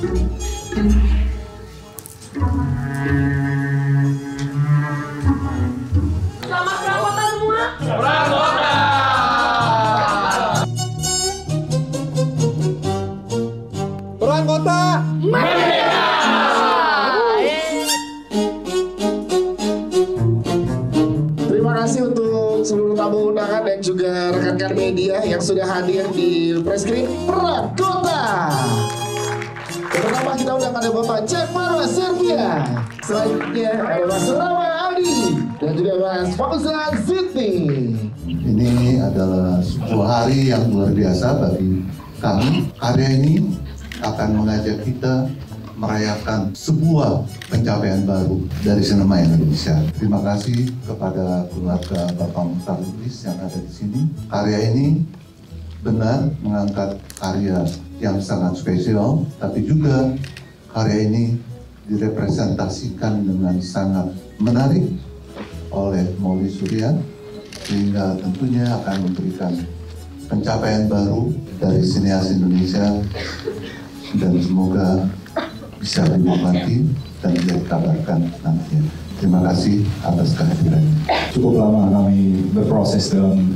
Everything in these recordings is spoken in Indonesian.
Selamat Prangkota semua. Prangkota. Prangkota Merdeka. Terima kasih untuk seluruh tamu undangan dan juga rekan-rekan media yang sudah hadir di Preskrim Prangkota. Pertama kita undang ada Bapak Cek Marwa Servia. Selanjutnya ada Mas Rama Adi dan juga Mas Fauzan Siti. Ini adalah sebuah hari yang luar biasa bagi kami. Karya ini akan mengajak kita merayakan sebuah pencapaian baru dari sinema Indonesia. Terima kasih kepada keluarga Bapak Mukhtar Lubis yang ada di sini. Karya ini benar mengangkat karya yang sangat spesial, tapi juga karya ini direpresentasikan dengan sangat menarik oleh Molly Surya, sehingga tentunya akan memberikan pencapaian baru dari sineas Indonesia dan semoga bisa dinikmati dan bisa dikabarkan nantinya. Terima kasih atas kehadirannya. Cukup lama kami berproses dalam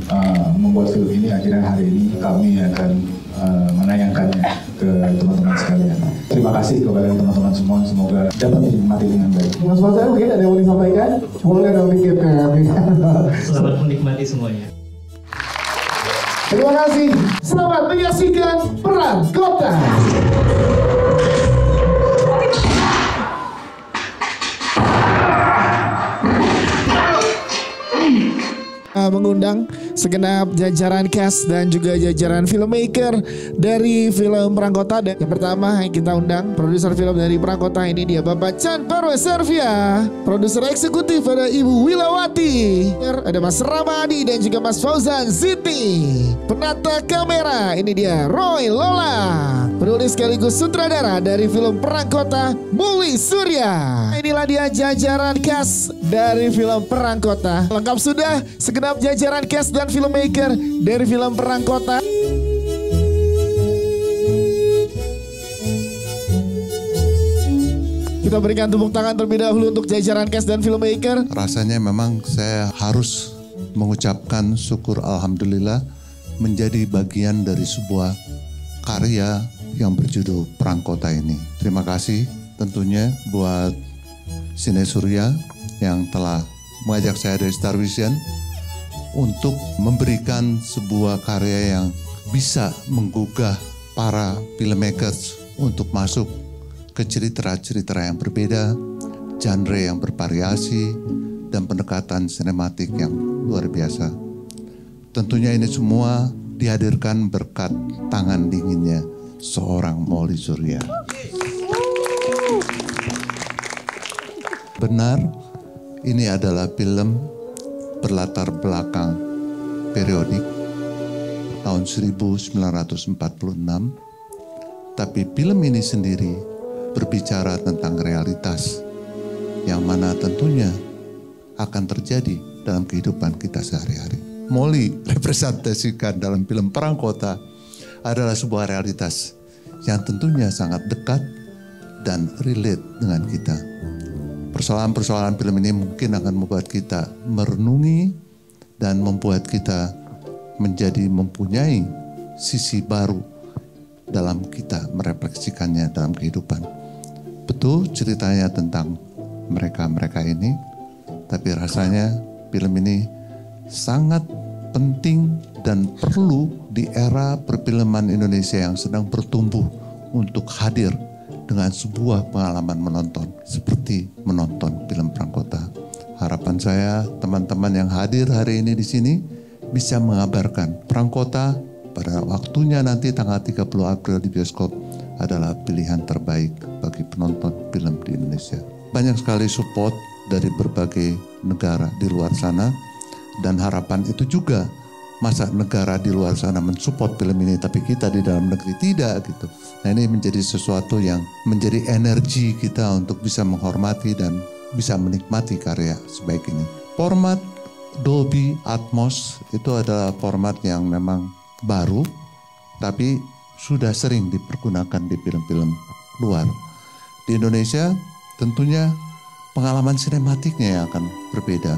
membuat film ini. Akhirnya hari ini kami akan menayangkannya ke teman-teman sekalian. Terima kasih kepada teman-teman semua. Semoga dapat dinikmati dengan baik. Mas Fauzan mungkin ada yang mau disampaikan? Boleh dong dikit ya. Selamat menikmati semuanya. Terima kasih. Selamat menyaksikan Prangkota. Mengundang segenap jajaran cast dan juga jajaran filmmaker dari film Prangkota. Dan yang pertama yang kita undang produser film dari Prangkota ini dia Bapak Chan Parwa Servia, produser eksekutif ada Ibu Wilawati, ada Mas Ramadi dan juga Mas Fauzan Siti, penata kamera ini dia Roy Lola, penulis sekaligus sutradara dari film Prangkota Molly Surya. Inilah dia jajaran cast dari film Prangkota. Lengkap sudah segenap jajaran cast dan filmmaker dari film Prangkota. Kita berikan tepuk tangan terlebih dahulu untuk jajaran cast dan filmmaker. Rasanya memang saya harus mengucapkan syukur alhamdulillah menjadi bagian dari sebuah karya yang berjudul Prangkota ini. Terima kasih tentunya buat Sine Surya yang telah mengajak saya dari Star Vision untuk memberikan sebuah karya yang bisa menggugah para filmmakers untuk masuk ke cerita-cerita yang berbeda, genre yang bervariasi, dan pendekatan sinematik yang luar biasa. Tentunya ini semua dihadirkan berkat tangan dinginnya seorang Molly Surya. Benar, ini adalah film berlatar belakang periodik tahun 1946, tapi film ini sendiri berbicara tentang realitas yang mana tentunya akan terjadi dalam kehidupan kita sehari-hari. Molly representasikan dalam film Prangkota adalah sebuah realitas yang tentunya sangat dekat dan relate dengan kita. Persoalan-persoalan film ini mungkin akan membuat kita merenungi dan membuat kita menjadi mempunyai sisi baru dalam kita merefleksikannya dalam kehidupan. Betul ceritanya tentang mereka-mereka ini, tapi rasanya film ini sangat penting dan perlu di era perfilman Indonesia yang sedang bertumbuh untuk hadir dengan sebuah pengalaman menonton seperti menonton film Prangkota. Harapan saya teman-teman yang hadir hari ini di sini bisa mengabarkan Prangkota pada waktunya nanti tanggal 30 April di bioskop adalah pilihan terbaik bagi penonton film di Indonesia. Banyak sekali support dari berbagai negara di luar sana dan harapan itu juga masa negara di luar sana mensupport film ini tapi kita di dalam negeri tidak gitu. Nah ini menjadi sesuatu yang menjadi energi kita untuk bisa menghormati dan bisa menikmati karya sebaik ini. Format Dolby Atmos itu adalah format yang memang baru tapi sudah sering dipergunakan di film-film luar. Di Indonesia tentunya pengalaman sinematiknya yang akan berbeda.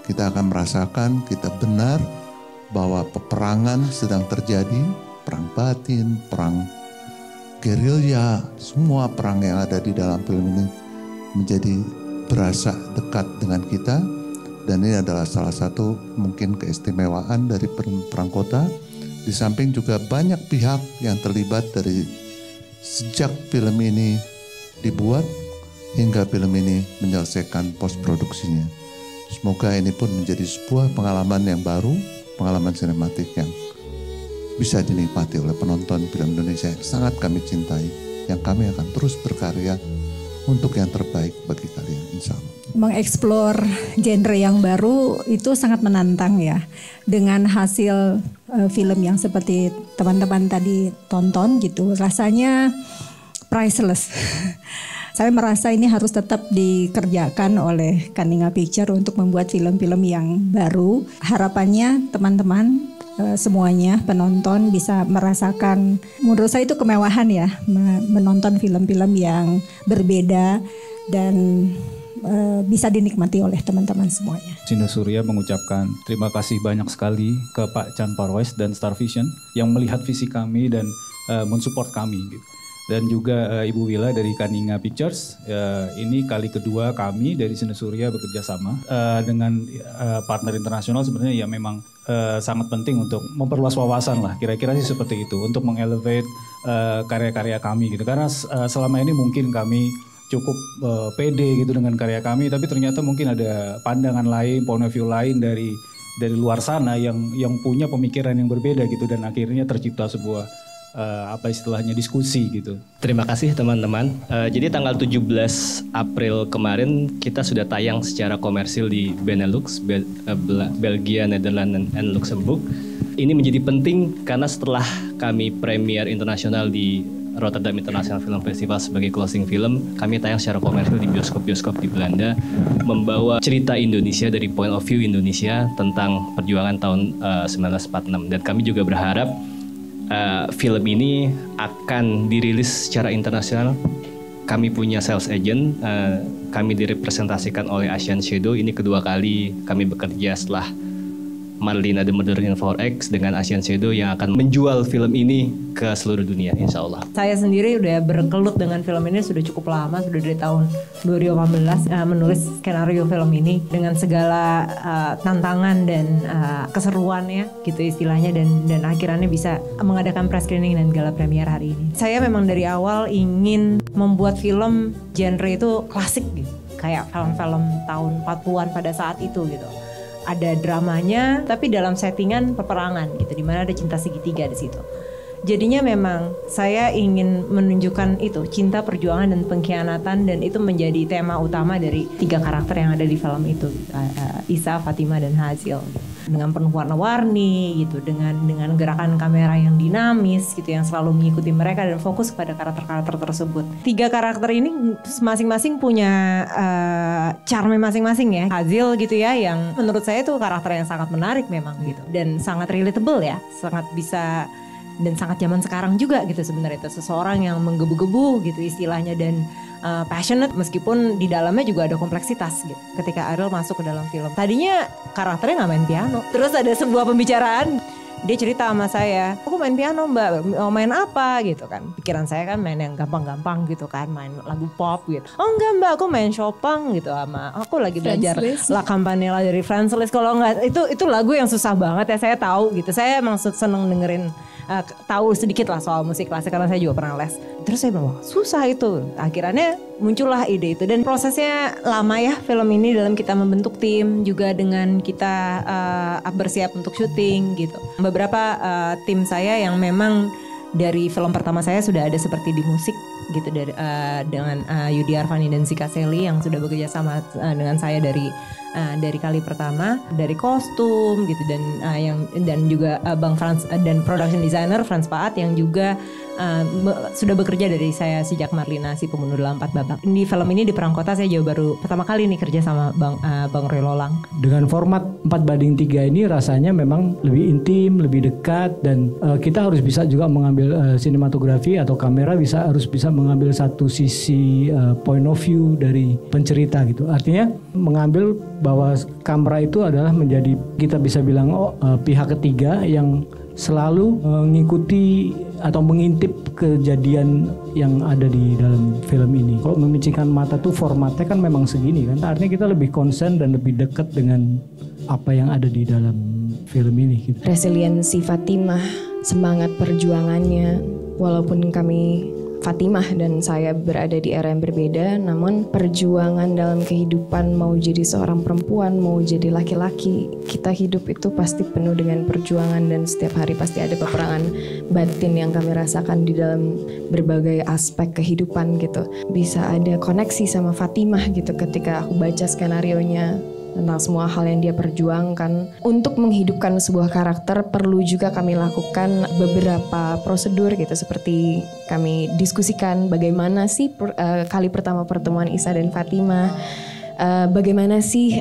Kita akan merasakan, kita benar bahwa peperangan sedang terjadi, perang batin, perang gerilya, semua perang yang ada di dalam film ini menjadi berasa dekat dengan kita. Dan ini adalah salah satu mungkin keistimewaan dari Perang Kota. Di samping juga banyak pihak yang terlibat dari sejak film ini dibuat hingga film ini menyelesaikan post produksinya. Semoga ini pun menjadi sebuah pengalaman yang baru, pengalaman sinematik yang bisa dinikmati oleh penonton film Indonesia yang sangat kami cintai, yang kami akan terus berkarya untuk yang terbaik bagi kalian, insya Allah. Mengeksplor genre yang baru itu sangat menantang ya. Dengan hasil film yang seperti teman-teman tadi tonton gitu, rasanya priceless. Saya merasa ini harus tetap dikerjakan oleh Kaninga Picture untuk membuat film-film yang baru. Harapannya teman-teman semuanya penonton bisa merasakan, menurut saya itu kemewahan ya, menonton film-film yang berbeda dan bisa dinikmati oleh teman-teman semuanya. Sindo Surya mengucapkan terima kasih banyak sekali ke Pak Chan Parwais dan Star Vision yang melihat visi kami dan mensupport kami gitu. Dan juga Ibu Wila dari Kaninga Pictures. Ini kali kedua kami dari Sindo Surya bekerja sama dengan partner internasional. Sebenarnya ya memang sangat penting untuk memperluas wawasan lah, kira-kira sih seperti itu, untuk mengelevate karya-karya kami gitu. Karena selama ini mungkin kami cukup pede gitu dengan karya kami, tapi ternyata mungkin ada pandangan lain, point of view lain dari luar sana yang punya pemikiran yang berbeda gitu, dan akhirnya tercipta sebuah apa istilahnya diskusi gitu. Terima kasih teman-teman. Jadi tanggal 17 April kemarin kita sudah tayang secara komersil di Benelux, Belgia, Netherlands, dan Luxembourg. Ini menjadi penting karena setelah kami premier internasional di Rotterdam International Film Festival sebagai closing film, kami tayang secara komersil di bioskop-bioskop di Belanda, membawa cerita Indonesia dari point of view Indonesia tentang perjuangan tahun 1946. Dan kami juga berharap film ini akan dirilis secara internasional. Kami punya sales agent, kami direpresentasikan oleh Asian Shadow. Ini kedua kali kami bekerja setelah Marlina The Murder in 4X dengan Asian Shadow yang akan menjual film ini ke seluruh dunia, insya Allah. Saya sendiri udah bergelut dengan film ini sudah cukup lama, sudah dari tahun 2018 menulis skenario film ini dengan segala tantangan dan keseruannya gitu istilahnya, dan akhirnya bisa mengadakan press screening dan gala premier hari ini. Saya memang dari awal ingin membuat film genre itu klasik gitu, kayak film-film tahun 40-an pada saat itu gitu. Ada dramanya tapi dalam settingan peperangan gitu, dimana ada cinta segitiga di situ. Jadinya memang saya ingin menunjukkan itu, cinta, perjuangan, dan pengkhianatan, dan itu menjadi tema utama dari 3 karakter yang ada di film itu, Isa, Fatima, dan Hazil. Dengan penuh warna-warni gitu, dengan gerakan kamera yang dinamis gitu, yang selalu mengikuti mereka dan fokus pada karakter-karakter tersebut. 3 karakter ini masing-masing punya charm masing-masing ya. Hazil gitu ya, yang menurut saya itu karakter yang sangat menarik memang gitu, dan sangat relatable ya, sangat bisa dan sangat zaman sekarang juga gitu sebenarnya. Itu seseorang yang menggebu-gebu gitu istilahnya, dan passionate meskipun di dalamnya juga ada kompleksitas gitu. Ketika Ariel masuk ke dalam film, tadinya karakternya nggak main piano, terus ada sebuah pembicaraan, dia cerita sama saya, aku main piano mbak, mau main apa gitu kan. Pikiran saya kan main yang gampang-gampang gitu kan, main lagu pop gitu. Oh enggak mbak, aku main Chopin gitu, sama aku lagi belajar La Campanella dari Franz Liszt. Kalau enggak, itu lagu yang susah banget ya, saya tahu gitu. Saya emang seneng dengerin, tahu sedikit lah soal musik klasik karena saya juga pernah les. Terus saya bilang, susah itu. Akhirnya muncullah ide itu, dan prosesnya lama ya film ini, dalam kita membentuk tim juga dengan kita bersiap untuk syuting gitu. Beberapa tim saya yang memang dari film pertama saya sudah ada seperti di musik gitu, dengan Yudi Arvani dan Zika Seli yang sudah bekerja sama dengan saya dari dari kali pertama, dari kostum gitu dan juga Bang Frans dan production designer Frans Paat yang juga sudah bekerja dari saya sejak Marlina si pembunuh dalam 4 babak. Di film ini di Perang Kota saya juga baru pertama kali nih kerja sama Bang Roy Lolang. Dengan format 4:3 ini rasanya memang lebih intim, lebih dekat, dan kita harus bisa juga mengambil sinematografi atau kamera harus bisa mengambil satu sisi point of view dari pencerita gitu. Artinya mengambil bahwa kamera itu adalah menjadi, kita bisa bilang pihak ketiga yang selalu mengikuti atau mengintip kejadian yang ada di dalam film ini. Kalau memicingkan mata tuh formatnya kan memang segini kan. Artinya kita lebih konsen dan lebih dekat dengan apa yang ada di dalam film ini gitu. Resiliensi Fatimah, semangat perjuangannya, walaupun kami Fatimah dan saya berada di era yang berbeda, namun perjuangan dalam kehidupan, mau jadi seorang perempuan, mau jadi laki-laki, kita hidup itu pasti penuh dengan perjuangan dan setiap hari pasti ada peperangan batin yang kami rasakan di dalam berbagai aspek kehidupan gitu. Bisa ada koneksi sama Fatimah gitu ketika aku baca skenarionya tentang semua hal yang dia perjuangkan. Untuk menghidupkan sebuah karakter perlu juga kami lakukan beberapa prosedur gitu, seperti kami diskusikan bagaimana sih kali pertama pertemuan Isa dan Fatimah, bagaimana sih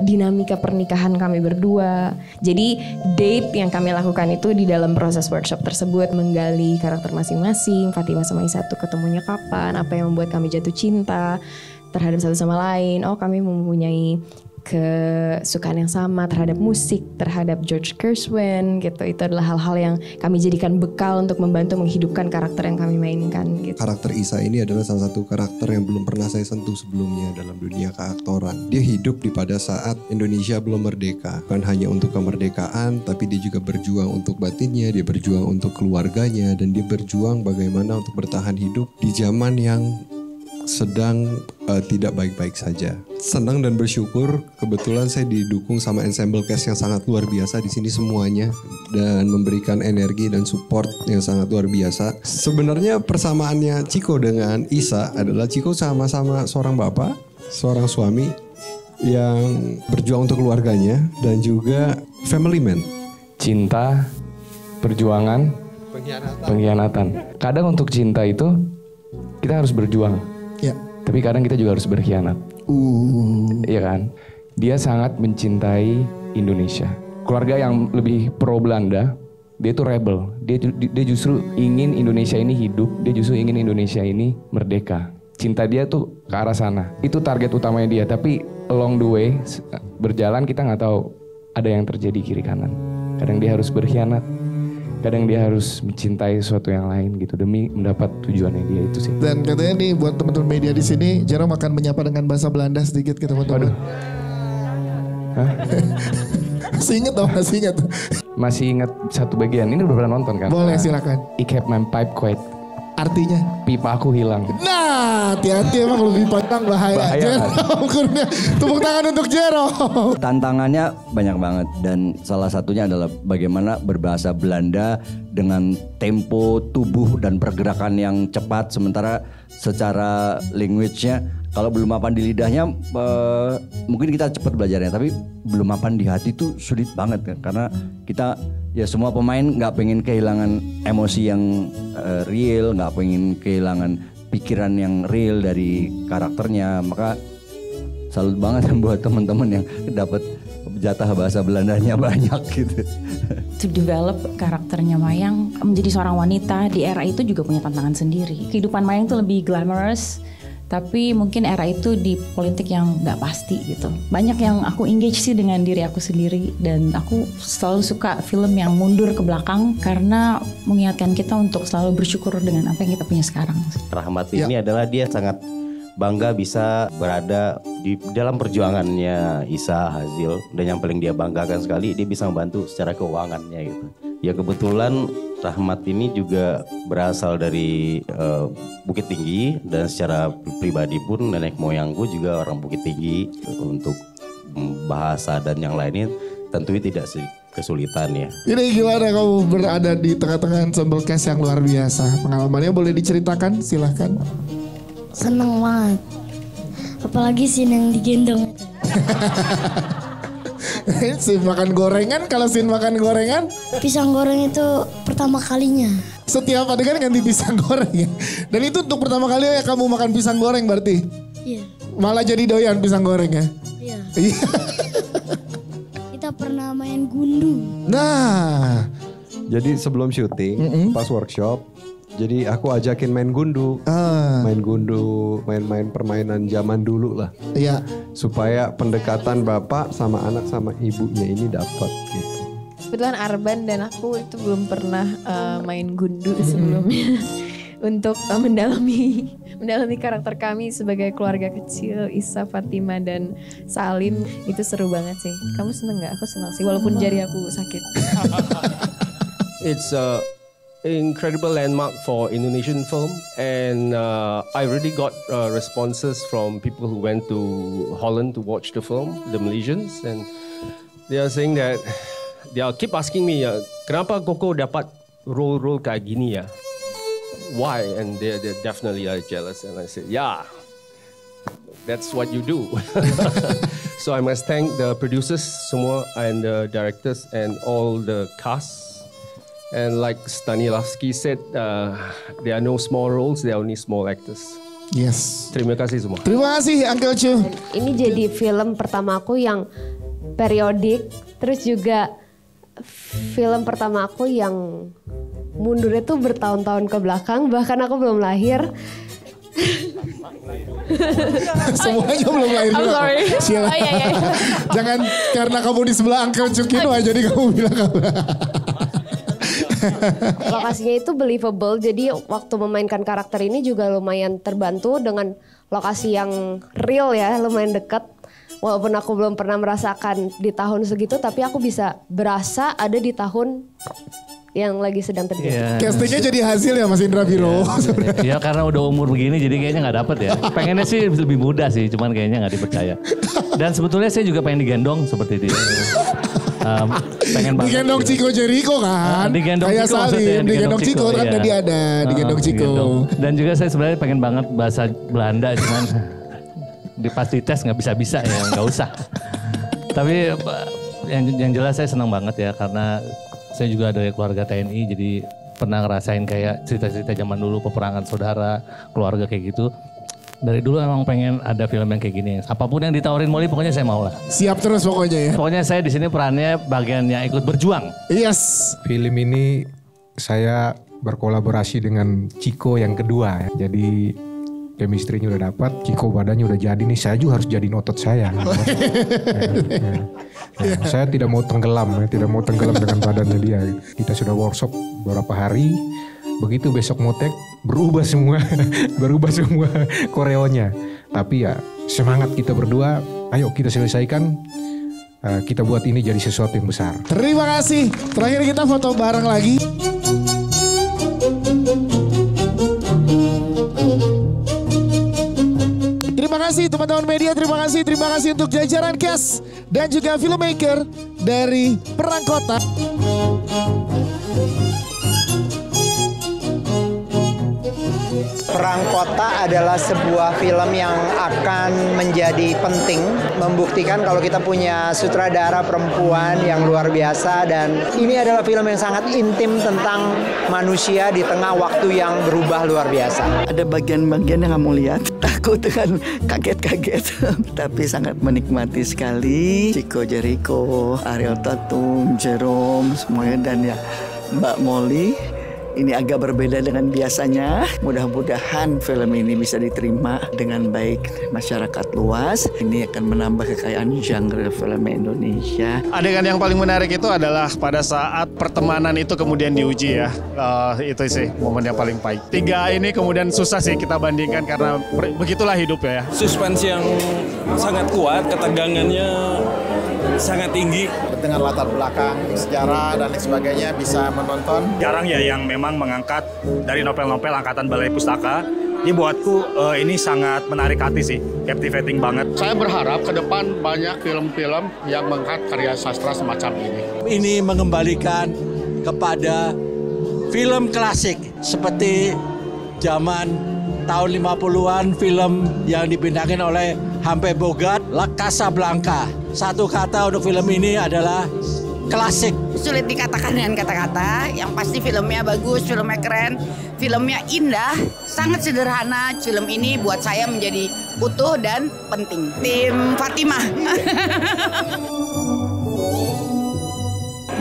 dinamika pernikahan kami berdua. Jadi date yang kami lakukan itu di dalam proses workshop tersebut menggali karakter masing-masing. Fatimah sama Isa tuh ketemunya kapan, apa yang membuat kami jatuh cinta terhadap satu sama lain. Oh, kami mempunyai kesukaan yang sama terhadap musik, terhadap George Gershwin gitu. Itu adalah hal-hal yang kami jadikan bekal untuk membantu menghidupkan karakter yang kami mainkan gitu. Karakter Isa ini adalah salah satu karakter yang belum pernah saya sentuh sebelumnya dalam dunia keaktoran. Dia hidup pada saat Indonesia belum merdeka. Bukan hanya untuk kemerdekaan, tapi dia juga berjuang untuk batinnya, dia berjuang untuk keluarganya, dan dia berjuang bagaimana untuk bertahan hidup di zaman yang sedang tidak baik-baik saja. Senang dan bersyukur kebetulan saya didukung sama ensemble cast yang sangat luar biasa di sini semuanya, dan memberikan energi dan support yang sangat luar biasa. Sebenarnya persamaannya Chiko dengan Isa adalah Chiko sama-sama seorang bapak, seorang suami yang berjuang untuk keluarganya dan juga family man. Cinta, perjuangan, pengkhianatan. Kadang untuk cinta itu kita harus berjuang. Ya. Tapi kadang kita juga harus berkhianat. Iya kan? Dia sangat mencintai Indonesia. Keluarga yang lebih pro Belanda, dia itu rebel. Dia justru ingin Indonesia ini hidup. Dia justru ingin Indonesia ini merdeka. Cinta dia tuh ke arah sana. Itu target utamanya dia. Tapi along the way berjalan kita nggak tahu ada yang terjadi kiri kanan. Kadang dia harus berkhianat. Kadang dia harus mencintai sesuatu yang lain gitu demi mendapat tujuannya dia itu sih. Dan katanya nih buat teman-teman media di sini, Jerome akan menyapa dengan bahasa Belanda sedikit ke teman-teman. Masih inget dong, masih inget. Masih inget satu bagian. Ini udah pernah nonton kan? Boleh, silakan. I kept my pipe quiet. Artinya? Pipa aku hilang. Nah, hati-hati emang kalau pipa hilang bahaya. Jerome, tepuk tangan untuk Jerome. Tantangannya banyak banget, dan salah satunya adalah bagaimana berbahasa Belanda dengan tempo tubuh dan pergerakan yang cepat, sementara secara language-nya kalau belum mapan di lidahnya mungkin kita cepat belajarnya, tapi belum mapan di hati itu sulit banget kan, karena kita ya semua pemain nggak pengen kehilangan emosi yang real, nggak pengen kehilangan pikiran yang real dari karakternya. Maka salut banget buat teman-teman yang dapat jatah bahasa Belandanya banyak gitu. To develop karakternya Mayang menjadi seorang wanita di era itu juga punya tantangan sendiri. Kehidupan Mayang tuh lebih glamorous, tapi mungkin era itu di politik yang gak pasti gitu. Banyak yang aku engage sih dengan diri aku sendiri, dan aku selalu suka film yang mundur ke belakang karena mengingatkan kita untuk selalu bersyukur dengan apa yang kita punya sekarang. Rahmat ini adalah dia sangat bangga bisa berada di dalam perjuangannya Isa Hazil, dan yang paling dia banggakan sekali dia bisa membantu secara keuangannya gitu. Ya kebetulan Rahmat ini juga berasal dari Bukit Tinggi, dan secara pribadi pun nenek moyangku juga orang Bukit Tinggi. Untuk bahasa dan yang lainnya tentunya tidak kesulitan ya. Ini gimana kamu berada di tengah-tengah ensemble cast yang luar biasa? Pengalamannya boleh diceritakan, silahkan. Seneng banget. Apalagi scene yang digendong itu. Scene makan gorengan, kalau scene makan gorengan? Pisang goreng itu pertama kalinya. Setiap adegan ganti pisang goreng ya? Dan itu untuk pertama kali ya kamu makan pisang goreng berarti? Iya. Malah jadi doyan pisang goreng ya? Iya. Iya. Kita pernah main gundu. Nah. Jadi sebelum syuting, pas workshop, jadi aku ajakin main gundu. Main gundu, main-main permainan zaman dulu lah. Iya. Supaya pendekatan bapak sama anak sama ibunya ini dapat gitu. Kebetulan Arban dan aku itu belum pernah main gundu sebelumnya. Untuk mendalami karakter kami sebagai keluarga kecil, Isa, Fatima, dan Salim. Itu seru banget sih. Kamu seneng gak? Aku senang sih, walaupun jari aku sakit. It's incredible landmark for Indonesian film, and I really got responses from people who went to Holland to watch the film, the Malaysians, and they are saying that they keep asking me, kenapa Koko dapat role kayak gini ya? Why? And they definitely are jealous, and I said, yeah, that's what you do. So I must thank the producers semua and the directors and all the cast. And like Stanislavski said, there are no small roles, there are only small actors. Yes. Terima kasih semua. Terima kasih Uncle Chu. Ini jadi film pertamaku yang periodik, terus juga film pertama aku yang mundurnya tuh bertahun-tahun ke belakang, bahkan aku belum lahir. Semuanya belum lahir juga. Sheila. Iya. Jangan karena kamu di sebelah Uncle Chu Kino aja jadi kamu bilang kamu. Lokasinya itu believable, jadi waktu memainkan karakter ini juga lumayan terbantu dengan lokasi yang real ya, lumayan dekat. Walaupun aku belum pernah merasakan di tahun segitu, tapi aku bisa berasa ada di tahun yang lagi sedang terjadi. Yeah. Castingnya jadi hasil ya Mas Indra Biro. Ya karena udah umur begini jadi kayaknya nggak dapet ya. Pengennya sih lebih muda sih, cuman kayaknya nggak dipercaya. Dan sebetulnya saya juga pengen digendong seperti itu. Pengen banget. Digendong Chico Jericho kan? Kayak Salim, digendong Chico kan tadi ada, digendong Chico. Dan juga saya sebenarnya pengen banget bahasa Belanda, cuman pas dites nggak bisa-bisa ya, nggak usah. Tapi yang jelas saya senang banget ya, karena saya juga dari keluarga TNI, jadi pernah ngerasain kayak cerita-cerita zaman dulu, peperangan saudara, keluarga kayak gitu. Dari dulu emang pengen ada film yang kayak gini. Apapun yang ditawarin Molly pokoknya saya mau lah. Siap terus pokoknya ya. Pokoknya saya di sini perannya bagian yang ikut berjuang. Yes. Film ini saya berkolaborasi dengan Chico yang kedua ya. Jadi chemistry-nya udah dapat, Chico badannya udah jadi nih. Saya juga harus jadiin otot saya. Saya tidak mau tenggelam dengan badannya dia. Kita sudah workshop beberapa hari. Begitu besok mau take, berubah semua koreonya. Tapi ya semangat kita berdua, ayo kita selesaikan, kita buat ini jadi sesuatu yang besar. Terima kasih. Terakhir kita foto bareng lagi. Terima kasih teman-teman media, terima kasih untuk jajaran cast dan juga filmmaker dari Perang Kota. Perang Kota adalah sebuah film yang akan menjadi penting, membuktikan kalau kita punya sutradara perempuan yang luar biasa, dan ini adalah film yang sangat intim tentang manusia di tengah waktu yang berubah luar biasa. Ada bagian-bagian yang kamu lihat, takut dengan kaget-kaget, tapi sangat menikmati sekali. Chico Jericho, Ariel Tatum, Jerome, semuanya, dan ya Mbak Molly. Ini agak berbeda dengan biasanya. Mudah-mudahan film ini bisa diterima dengan baik masyarakat luas. Ini akan menambah kekayaan genre film Indonesia. Adegan yang paling menarik itu adalah pada saat pertemanan itu kemudian diuji ya. Itu sih momen yang paling pahit. 3 ini kemudian susah sih kita bandingkan karena begitulah hidup ya. Suspense yang sangat kuat, ketegangannya sangat tinggi. Dengan latar belakang sejarah dan lain sebagainya bisa menonton. Jarang ya yang memang mengangkat dari novel-novel angkatan Balai Pustaka. Ini buatku ini sangat menarik hati sih, captivating banget. Saya berharap ke depan banyak film-film yang mengangkat karya sastra semacam ini. Ini mengembalikan kepada film klasik seperti zaman tahun 50-an, film yang dibintangi oleh Humphrey Bogart, La Casablanca. Satu kata untuk film ini adalah klasik. Sulit dikatakan dengan kata-kata, yang pasti filmnya bagus, filmnya keren, filmnya indah, sangat sederhana. Film ini buat saya menjadi utuh dan penting. Tim Fatimah.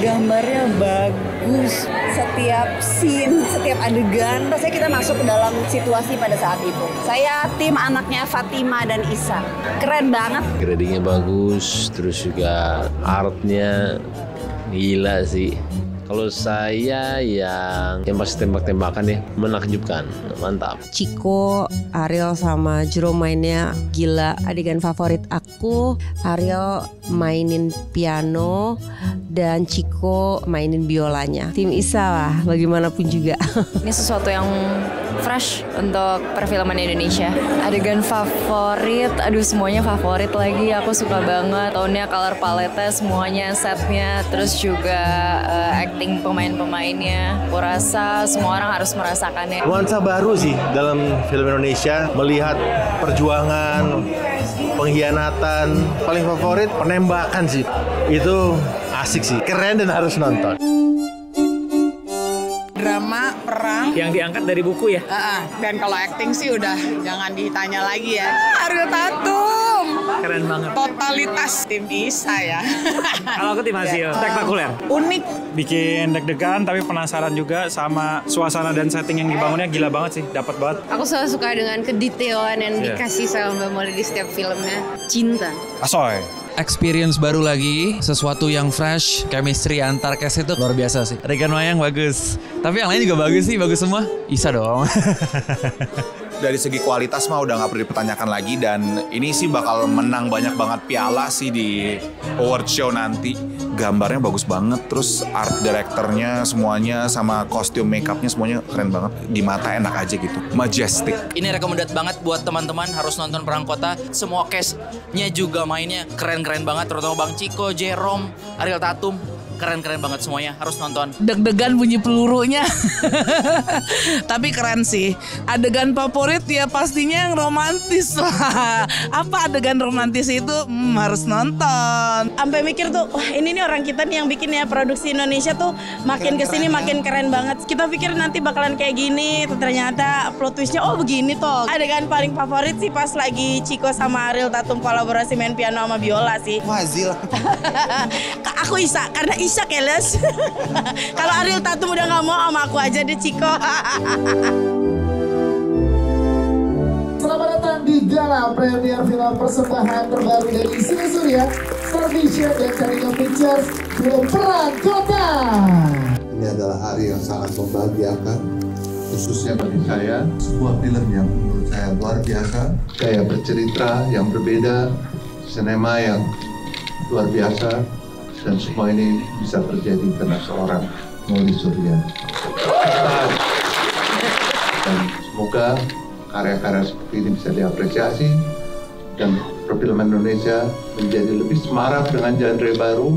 Gambarnya bagus, setiap scene, setiap adegan, rasanya kita masuk ke dalam situasi pada saat itu. Saya tim anaknya Fatimah dan Isa, keren banget. Gradingnya bagus, terus juga artnya gila sih. Kalau saya yang pas tembak-tembakan ya, menakjubkan, mantap. Chico, Ariel sama Jerome mainnya gila. Adegan favorit aku, Ariel mainin piano dan Chico mainin biolanya. Tim Isa lah, bagaimanapun juga. Ini sesuatu yang fresh untuk perfilman Indonesia. Adegan favorit, aduh semuanya favorit lagi. Aku suka banget. Tone-nya, color palette-nya, semuanya, setnya, terus juga acting pemain-pemainnya. Aku rasa semua orang harus merasakannya. Nuansa baru sih dalam film Indonesia, melihat perjuangan, pengkhianatan. Paling favorit penembakan sih. Itu asik sih, keren dan harus nonton. Drama, perang. Yang diangkat dari buku ya? Dan kalau acting sih udah jangan ditanya lagi ya. Ariel Tatum. Keren banget. Totalitas tim Isa ya. Kalau aku tim Hasil, spektakuler. Unik. Bikin deg-degan tapi penasaran juga sama suasana dan setting yang dibangunnya gila banget sih, dapat banget. Aku selalu suka dengan kedetailan yang dikasih sama Mbak Molly di setiap filmnya. Cinta. Asoy. Experience baru lagi, sesuatu yang fresh, chemistry antar cast itu luar biasa sih. Regan Mayang bagus, tapi yang lain juga bagus sih, bagus semua. Isa dong. Dari segi kualitas mah udah nggak perlu dipertanyakan lagi, dan ini sih bakal menang banyak banget piala sih di award show nanti. Gambarnya bagus banget, terus art directornya semuanya sama kostum makeupnya semuanya keren banget. Di mata enak aja gitu, majestic. Ini recommended banget buat teman-teman, harus nonton Perang Kota. Semua cast-nya juga mainnya keren-keren banget, terutama Bang Chico, Jerome, Ariel Tatum. Keren-keren banget semuanya, harus nonton. Deg-degan bunyi pelurunya. Tapi keren sih. Adegan favorit ya pastinya yang romantis lah. Apa adegan romantis itu? Harus nonton. Sampai mikir tuh, wah ini nih orang kita nih yang bikin ya, produksi Indonesia tuh makin kesini makin keren banget. Kita pikir nanti bakalan kayak gini, ternyata plot twistnya oh begini toh. Adegan paling favorit sih pas lagi Chico sama Ariel Tatum kolaborasi main piano sama biola sih. Fazil. Aku Isa, karena Isa keles. Kalau Ariel Tatum udah nggak mau sama aku aja deh Chico. Selamat datang di gala premier film persembahan terbaru dari Sini Surya, Star Vision dan Jaringan Pictures, film Perang Kota. Ini adalah hari yang sangat membahagiakan, khususnya bagi saya. Sebuah film yang menurut saya luar biasa, gaya bercerita yang berbeda, sinema yang luar biasa, dan semua ini bisa terjadi karena seorang Molly Surya. Dan semoga karya-karya seperti ini bisa diapresiasi dan perfilman Indonesia menjadi lebih semarak dengan genre baru,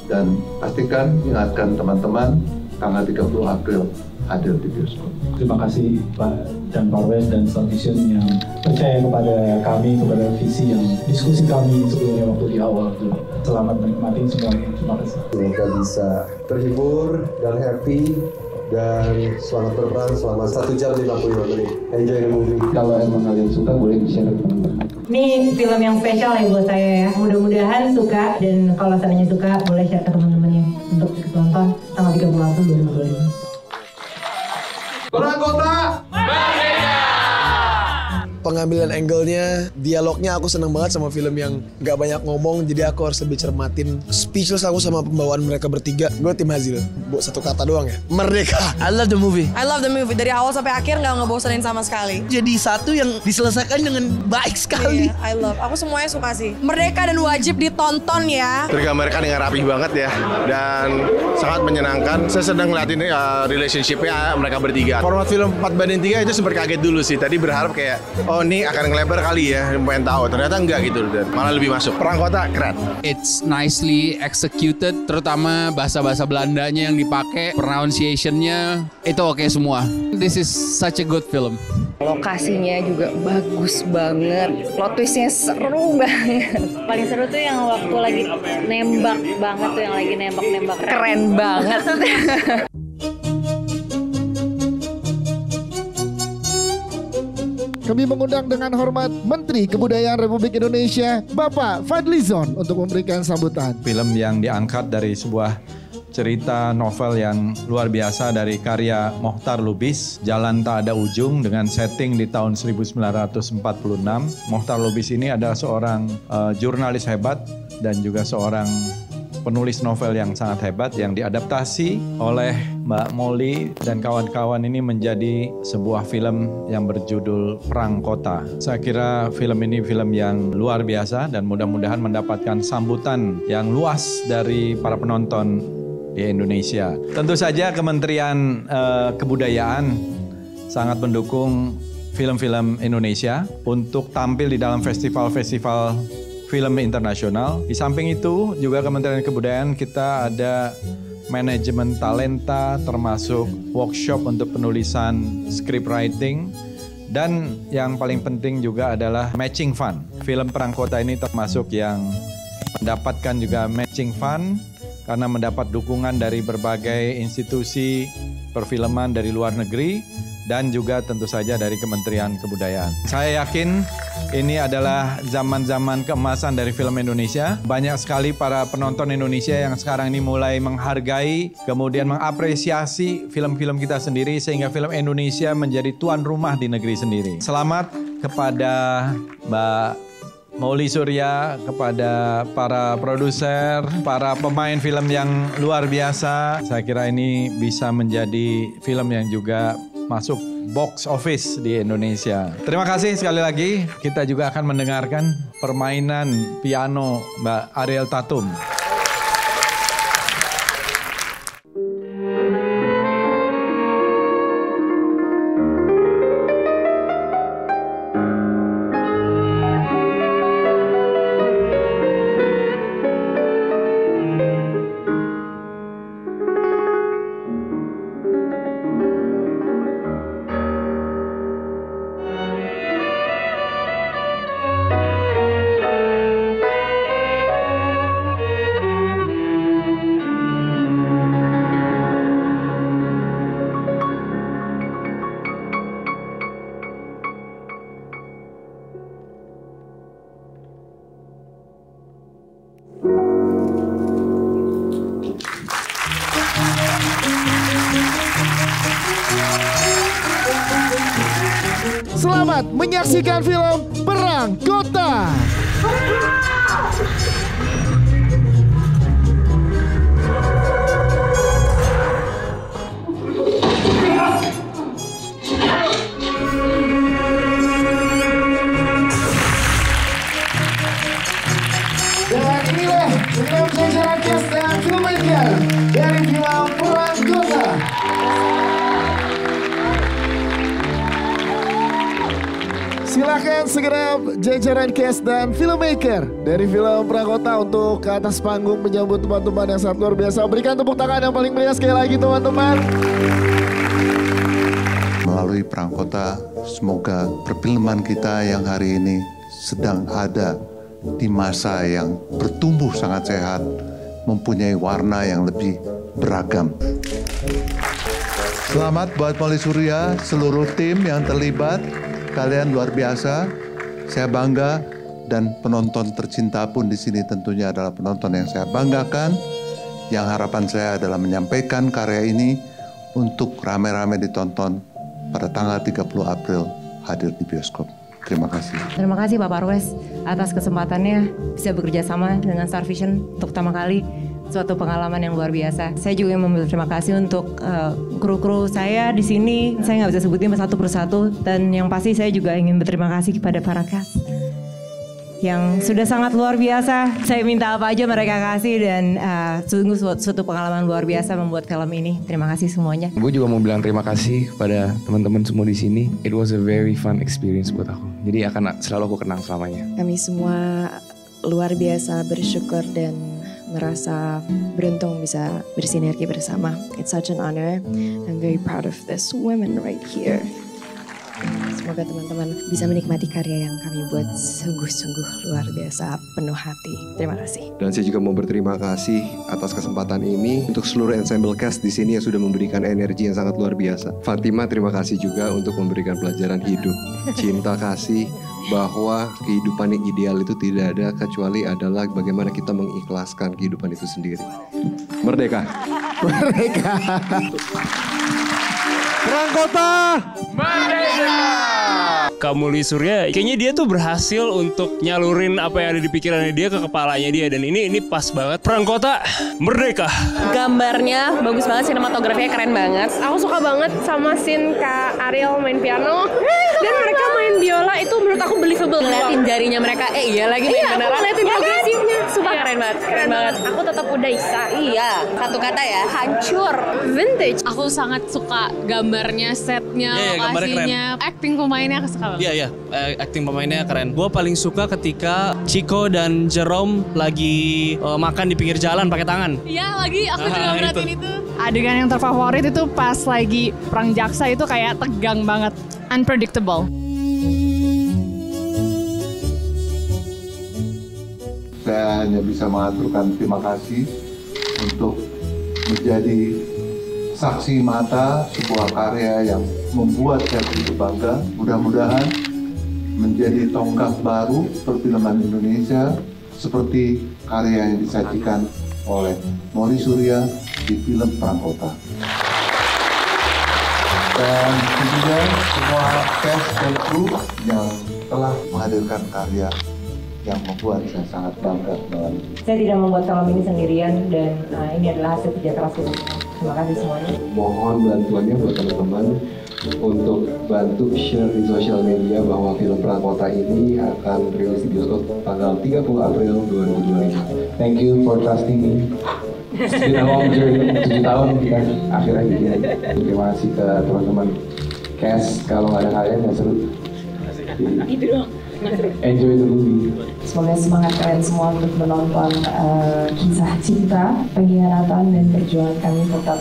dan pastikan ingatkan teman-teman tanggal 30 April hadir di bioskop. Terima kasih Pak dan Parwes dan Star Vision yang percaya kepada kami, kepada visi yang diskusi kami sebelumnya waktu di awal. Selamat menikmati semuanya. Terima kasih. Semoga bisa terhibur dan happy, dan selamat terbang selama 1 jam 55 menit. Enjoy the movie. Kalau emang kalian suka boleh di-share ke teman-teman. Ini film yang spesial ya buat saya ya. Mudah-mudahan suka, dan kalau seandainya suka boleh share ke teman-temannya untuk ditonton tanggal 30 April 2025. Perang Kota Merdeka! Pengambilan angle-nya, dialognya aku seneng banget sama film yang gak banyak ngomong, jadi aku harus lebih cermatin. Speechless aku sama pembawaan mereka bertiga. Gue tim Hazil, buat satu kata doang ya, merdeka. I love the movie. I love the movie, dari awal sampai akhir gak ngebosanin sama sekali. Jadi satu yang diselesaikan dengan baik sekali. I love, aku semuanya suka sih. Merdeka dan wajib ditonton ya. Tergambarkan dengan rapih banget ya, dan sangat menyenangkan. Saya sedang ngeliatin relationship-nya mereka bertiga. Format film 4:3 itu sempat kaget dulu sih. Tadi berharap kayak, oh oh ini akan ngelebar kali ya, pengen tahu. Ternyata enggak gitu, malah lebih masuk. Perang Kota keren. It's nicely executed, terutama bahasa-bahasa Belandanya yang dipakai, pronunciation-nya itu oke semua. This is such a good film. Lokasinya juga bagus banget, plot twistnya seru banget. Paling seru tuh yang waktu lagi nembak banget tuh, yang lagi nembak-nembak keren banget. Kami mengundang dengan hormat Menteri Kebudayaan Republik Indonesia, Bapak Fadlizon, untuk memberikan sambutan. Film yang diangkat dari sebuah cerita novel yang luar biasa dari karya Mohtar Lubis, Jalan Tak Ada Ujung, dengan setting di tahun 1946. Mohtar Lubis ini adalah seorang jurnalis hebat dan juga seorang penulis novel yang sangat hebat yang diadaptasi oleh Mbak Molly dan kawan-kawan ini menjadi sebuah film yang berjudul Perang Kota. Saya kira film ini film yang luar biasa dan mudah-mudahan mendapatkan sambutan yang luas dari para penonton di Indonesia. Tentu saja Kementerian Kebudayaan sangat mendukung film-film Indonesia untuk tampil di dalam festival-festival film internasional. Di samping itu juga Kementerian Kebudayaan kita ada manajemen talenta, termasuk workshop untuk penulisan script writing, dan yang paling penting juga adalah matching fund. Film Perang Kota ini termasuk yang mendapatkan juga matching fund karena mendapat dukungan dari berbagai institusi perfilman dari luar negeri dan juga tentu saja dari Kementerian Kebudayaan. Saya yakin ini adalah zaman-zaman keemasan dari film Indonesia. Banyak sekali para penonton Indonesia yang sekarang ini mulai menghargai, kemudian mengapresiasi film-film kita sendiri sehingga film Indonesia menjadi tuan rumah di negeri sendiri. Selamat kepada Mbak Mauli Surya, kepada para produser, para pemain film yang luar biasa. Saya kira ini bisa menjadi film yang juga masuk box office di Indonesia. Terima kasih sekali lagi. Kita juga akan mendengarkan permainan piano Mbak Ariel Tatum. Selamat menyaksikan film Perang Kota. Dan inilah film jajaran cast dan filmmaker dari film Perang Kota. Silahkan segera jajaran cast dan filmmaker dari film Perang Kota untuk ke atas panggung menyambut teman-teman yang sangat luar biasa. Berikan tepuk tangan yang paling meriah sekali lagi teman-teman. Melalui Perang Kota, semoga perfilman kita yang hari ini sedang ada di masa yang bertumbuh sangat sehat, mempunyai warna yang lebih beragam. Selamat buat Mauli Surya, seluruh tim yang terlibat. Kalian luar biasa. Saya bangga dan penonton tercinta pun di sini tentunya adalah penonton yang saya banggakan. Yang harapan saya adalah menyampaikan karya ini untuk rame-rame ditonton pada tanggal 30 April hadir di bioskop. Terima kasih. Terima kasih Pak Parwes atas kesempatannya bisa bekerja sama dengan Star Vision untuk pertama kali. Suatu pengalaman yang luar biasa. Saya juga ingin berterima kasih untuk kru-kru saya di sini. Saya nggak bisa sebutin satu persatu. Dan yang pasti saya juga ingin berterima kasih kepada para cast. yang sudah sangat luar biasa. Saya minta apa aja mereka kasih dan sungguh suatu pengalaman luar biasa membuat film ini. Terima kasih semuanya. Gue juga mau bilang terima kasih kepada teman-teman semua di sini. It was a very fun experience buat aku. Jadi akan selalu aku kenang selamanya. Kami semua luar biasa bersyukur dan merasa beruntung bisa bersinergi bersama. It's such an honor. I'm very proud of this women right here. Semoga teman-teman bisa menikmati karya yang kami buat sungguh-sungguh luar biasa, penuh hati. Terima kasih. Dan saya juga mau berterima kasih atas kesempatan ini untuk seluruh ensemble cast di sini yang sudah memberikan energi yang sangat luar biasa. Fatima, terima kasih juga untuk memberikan pelajaran hidup, cinta kasih, bahwa kehidupan yang ideal itu tidak ada kecuali adalah bagaimana kita mengikhlaskan kehidupan itu sendiri. Merdeka. Merdeka. Prangkota Merdeka. Kamuli Surya, kayaknya dia tuh berhasil untuk nyalurin apa yang ada di pikirannya dia ke kepalanya dia, dan ini pas banget. Prangkota Merdeka. Gambarnya bagus banget, sinematografinya keren banget. Aku suka banget sama scene Kak Ariel main piano dan mereka main biola, itu menurut aku believable. Ngeliatin jarinya mereka, iya lagi main beneran. Iya, aku ngeliatin progresifnya, sumpah keren banget, keren banget. Aku tetap udah Isa. Iya, satu kata ya, hancur. Vintage. Aku sangat suka gambarnya, setnya, lokasinya, acting pemainnya aku suka banget. Iya, acting pemainnya keren. Gue paling suka ketika Chico dan Jerome lagi makan di pinggir jalan pakai tangan. Iya, lagi aku juga merhatiin itu. Adegan yang terfavorit itu pas lagi perang jaksa, itu kayak tegang banget, unpredictable. Saya hanya bisa mengaturkan terima kasih untuk menjadi saksi mata sebuah karya yang membuat saya begitu bangga. Mudah-mudahan menjadi tonggak baru perfilman Indonesia seperti karya yang disajikan oleh Moli Surya di film Prangkota. Dan juga semua cast dan kru yang telah menghadirkan karya yang membuat saya sangat bangga dengan itu. Saya tidak membuat film ini sendirian dan ini adalah hasil kerja keras kita. Terima kasih semuanya. Mohon bantuannya buat teman-teman untuk bantu share di sosial media bahwa film Prangkota ini akan rilis di bioskop tanggal 30 April 2025. Thank you for trusting me. It's been a long journey, 7 tahun kita akhirnya begini. Terima kasih ke teman-teman cast, kalau nggak ada kalian nggak seru. Itu dong. Enjoy the movie. Semoga semangat kalian semua untuk menonton kisah cinta, pengkhianatan dan perjuangan kami tetap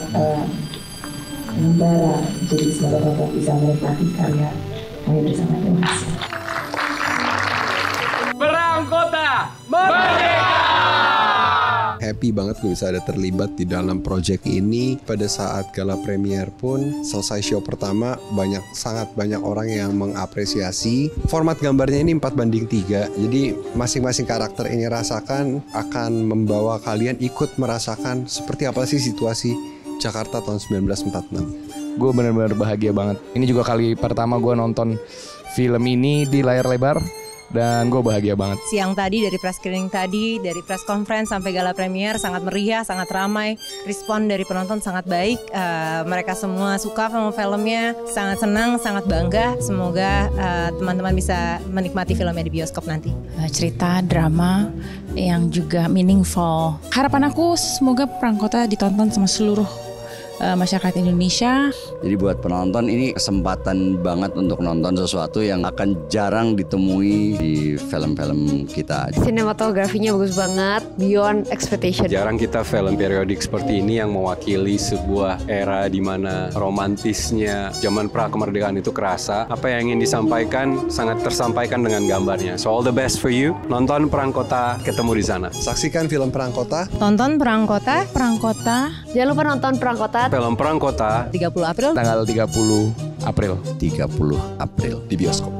membara. Jadi semoga teman-teman bisa menikmati karya kami bersama. Terima kasih. Prangkota Merdeka. Happy banget gue bisa ada terlibat di dalam project ini. Pada saat gala premier pun selesai show pertama sangat banyak orang yang mengapresiasi. Format gambarnya ini 4:3. Jadi masing-masing karakter ini rasakan akan membawa kalian ikut merasakan seperti apa sih situasi Jakarta tahun 1946. Gue benar-benar bahagia banget. Ini juga kali pertama gue nonton film ini di layar lebar. Dan gue bahagia banget. Siang tadi dari press screening tadi, dari press conference sampai gala premier sangat meriah, sangat ramai. Respon dari penonton sangat baik. Mereka semua suka sama filmnya, sangat senang, sangat bangga. Semoga teman-teman bisa menikmati filmnya di bioskop nanti. Cerita drama yang juga meaningful. Harapan aku semoga Prangkota ditonton sama seluruh masyarakat Indonesia. Jadi buat penonton ini kesempatan banget untuk nonton sesuatu yang akan jarang ditemui di film-film kita. Sinematografinya bagus banget, beyond expectation. Jarang kita film periodik seperti ini yang mewakili sebuah era di mana romantisnya zaman pra-kemerdekaan itu kerasa. Apa yang ingin disampaikan sangat tersampaikan dengan gambarnya. So all the best for you. Nonton Prangkota, ketemu di sana. Saksikan film Prangkota. Tonton Prangkota. Jangan lupa nonton Prangkota. Film Prangkota 30 April. Tanggal 30 April. 30 April di bioskop.